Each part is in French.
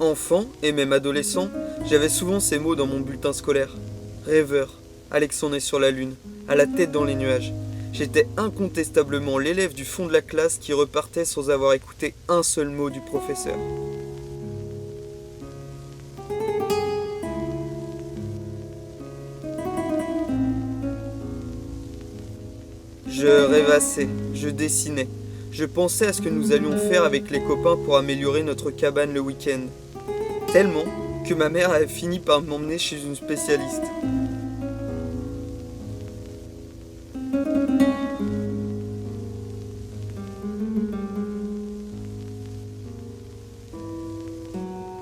Enfant, et même adolescent, j'avais souvent ces mots dans mon bulletin scolaire. Rêveur, Alexandre est sur la lune, à la tête dans les nuages. J'étais incontestablement l'élève du fond de la classe qui repartait sans avoir écouté un seul mot du professeur. Je rêvassais, je dessinais. Je pensais à ce que nous allions faire avec les copains pour améliorer notre cabane le week-end. Tellement que ma mère avait fini par m'emmener chez une spécialiste.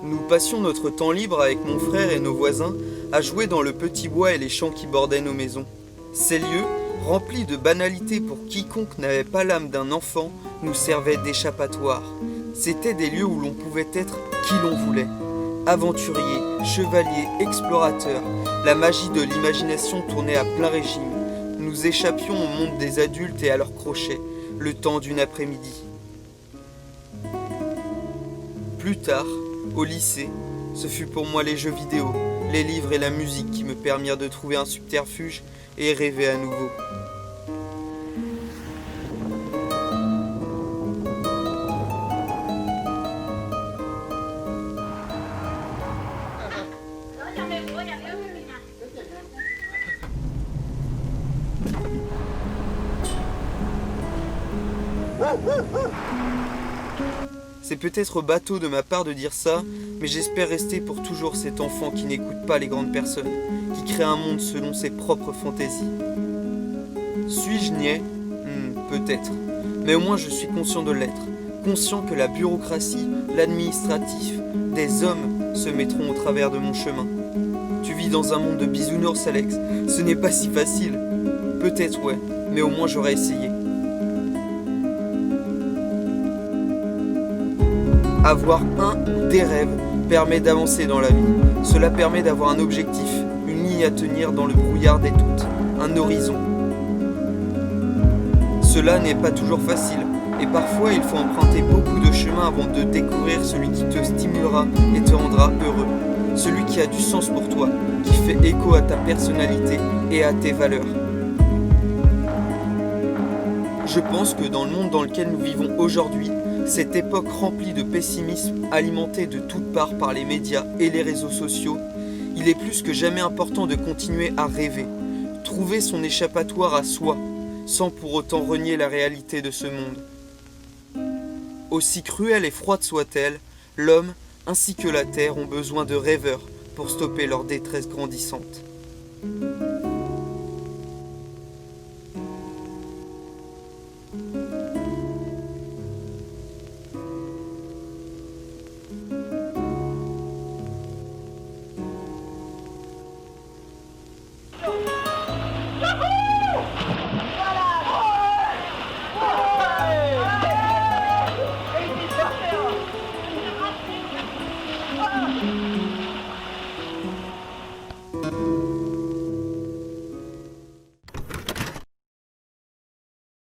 Nous passions notre temps libre avec mon frère et nos voisins à jouer dans le petit bois et les champs qui bordaient nos maisons. Ces lieux, remplis de banalités pour quiconque n'avait pas l'âme d'un enfant, nous servaient d'échappatoire. C'étaient des lieux où l'on pouvait être qui l'on voulait. Aventurier, chevalier, explorateur, la magie de l'imagination tournait à plein régime. Nous échappions au monde des adultes et à leurs crochets, le temps d'une après-midi. Plus tard, au lycée, ce fut pour moi les jeux vidéo, les livres et la musique qui me permirent de trouver un subterfuge et rêver à nouveau. C'est peut-être bateau de ma part de dire ça, mais j'espère rester pour toujours cet enfant qui n'écoute pas les grandes personnes, qui crée un monde selon ses propres fantaisies. Suis-je niais ? Peut-être. Mais au moins je suis conscient de l'être, conscient que la bureaucratie, l'administratif, des hommes se mettront au travers de mon chemin. Tu vis dans un monde de bisounours, Alex, ce n'est pas si facile. Peut-être ouais, mais au moins j'aurais essayé. Avoir un ou des rêves permet d'avancer dans la vie. Cela permet d'avoir un objectif, une ligne à tenir dans le brouillard des doutes, un horizon. Cela n'est pas toujours facile, et parfois il faut emprunter beaucoup de chemins avant de découvrir celui qui te stimulera et te rendra heureux. Celui qui a du sens pour toi, qui fait écho à ta personnalité et à tes valeurs. Je pense que dans le monde dans lequel nous vivons aujourd'hui, cette époque remplie de pessimisme, alimentée de toutes parts par les médias et les réseaux sociaux, il est plus que jamais important de continuer à rêver, trouver son échappatoire à soi, sans pour autant renier la réalité de ce monde. Aussi cruelle et froide soit-elle, l'homme ainsi que la terre ont besoin de rêveurs pour stopper leur détresse grandissante.